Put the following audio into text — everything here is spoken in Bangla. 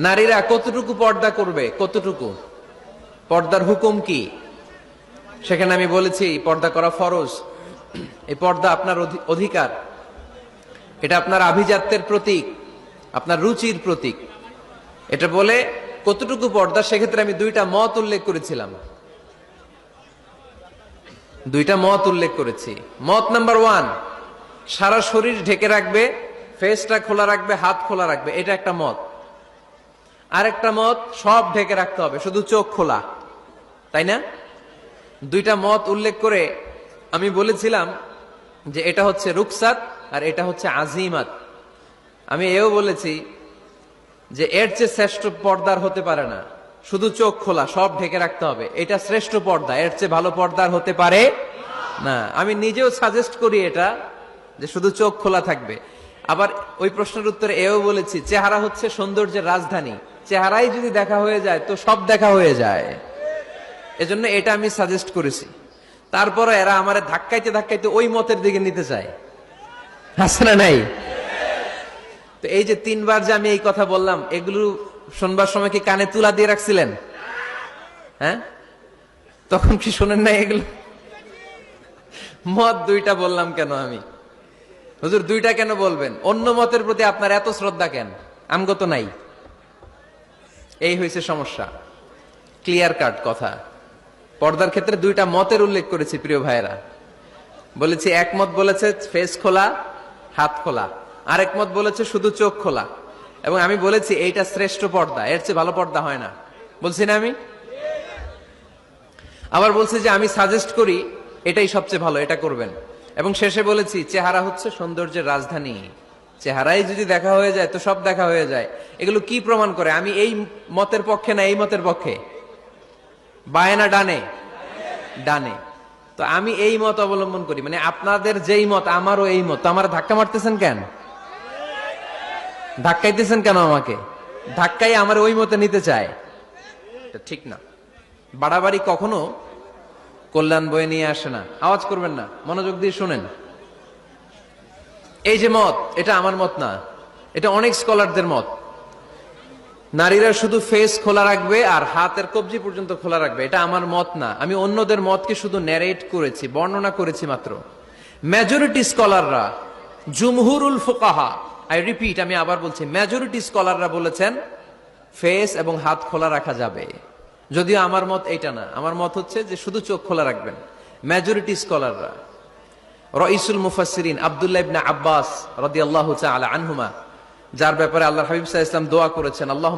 নারীরা কতটুকু পর্দা করবে, কতটুকু পর্দার হুকুম কি, সেখানে আমি বলেছি পর্দা করা ফরজ। এই পর্দা আপনার অধিকার, এটা আপনার আভিজাত্যের প্রতীক, আপনার রুচির প্রতীক। এটা বলে কতটুকু পর্দা, সেক্ষেত্রে আমি দুইটা মত উল্লেখ করেছিলাম, দুইটা মত উল্লেখ করেছি। মত নাম্বার 1, সারা শরীর ঢেকে রাখবে, ফেসটা খোলা রাখবে, হাত খোলা রাখবে, এটা একটা মত। আরেকটা মত, সব ঢেকে রাখতে হবে, শুধু চোখ খোলা, তাই না? দুইটা মত উল্লেখ করে আমি বলেছিলাম যে এটা হচ্ছে রুকসাত আর এটা হচ্ছে আজিমাত। আমি এও বলেছি যে এর চেয়ে শ্রেষ্ঠ পর্দার হতে পারে না, শুধু চোখ খোলা, সব ঢেকে রাখতে হবে, এটা শ্রেষ্ঠ পর্দা, এর চেয়ে ভালো পর্দার হতে পারে না। আমি নিজেও সাজেস্ট করি এটা, যে শুধু চোখ খোলা থাকবে। আবার ওই প্রশ্নের উত্তরে এও বলেছি চেহারা হচ্ছে সৌন্দর্যের রাজধানী, চেহারাই যদি দেখা হয়ে যায় তো সব দেখা হয়ে যায়, এজন্য এটা আমি সাজেস্ট করেছি। তারপরে এরা আমার ধাক্কাইতে ধাক্কাইতে ওই মতের দিকে নিতে চায়, আছে না নাই? তো এই যে 3 বার যে আমি এই কথা বললাম, এগুলো শুনবার সময় কি কানে তুলা দিয়ে রাখছিলেন? হ্যাঁ, তখন কি শোনেন না এগুলো? মত দুইটা বললাম কেন আমি? হুজুর দুইটা কেন বলবেন? অন্য মতের প্রতি আপনার এত শ্রদ্ধা কেন? আমগো নাই। এই হয়েছে সমস্যা। ক্লিয়ার কাট কথা। পর্দার ক্ষেত্রে দুইটা মতের উল্লেখ করেছি প্রিয় ভাইয়েরা। বলেছি এক মত বলেছে ফেস খোলা, হাত খোলা, আরেক মত বলেছে শুধু চোখ খোলা। এবং আমি বলেছি এইটা শ্রেষ্ঠ পর্দা, এর চেয়ে ভালো পর্দা হয় না, বলছি না আমি? আবার বলছি যে আমি সাজেস্ট করি এটাই সবচেয়ে ভালো, এটা করবেন। এবং শেষে বলেছি চেহারা হচ্ছে সৌন্দর্যের রাজধানী, চেহারাই যদি দেখা হয়ে যায় তো সব দেখা হয়ে যায়। এগুলো কি প্রমাণ করে? আমি এই মতের পক্ষে না এই মতের পক্ষে? বায়ে না ডানে? ডানে। তো আমি এই মত অবলম্বন করি, মানে আপনাদের যেই মত আমারও এই মত। আমার ধাক্কা মারতেছেন কেন? ধাক্কাইতেছেন কেন আমাকে? ধাক্কাই আমার ওই মতে নিতে চায়, এটা ঠিক না। বাড়াবাড়ি কখনো কল্যাণ বয়ে নিয়ে আসে না। আওয়াজ করবেন না, মনোযোগ দিয়ে শুনেন। এই যে মত, এটা আমার মত না, এটা অনেক স্কলারদের মত। নারীরা শুধু ফেস খোলা রাখবে আর হাতের কবজি পর্যন্ত খোলা রাখবে, এটা আমার মত না। আমি অন্যদের মতকে শুধু ন্যারেট করেছি, বর্ণনা করেছি মাত্র। মেজরিটি স্কলাররা, জুমহুরুল ফুকাহা, আই রিপিট, আমি আবার বলছি, মেজরিটি স্কলাররা বলেছেন ফেস এবং হাত খোলা রাখা যাবে। যদিও আমার মত এইটা না, আমার মত হচ্ছে যে শুধু চোখ খোলা রাখবেন। মেজরিটি স্কলাররা, রাইসুল মুফাসসিরিন আব্দুল্লাহ ইবনে আব্বাস রাদিয়াল্লাহু তাআলা আনহুমা, যার ব্যাপারে আল্লাহর হাবিব সাল্লাল্লাহু আলাইহি ওয়াসাল্লাম দোয়া করেছেন, আল্লাহ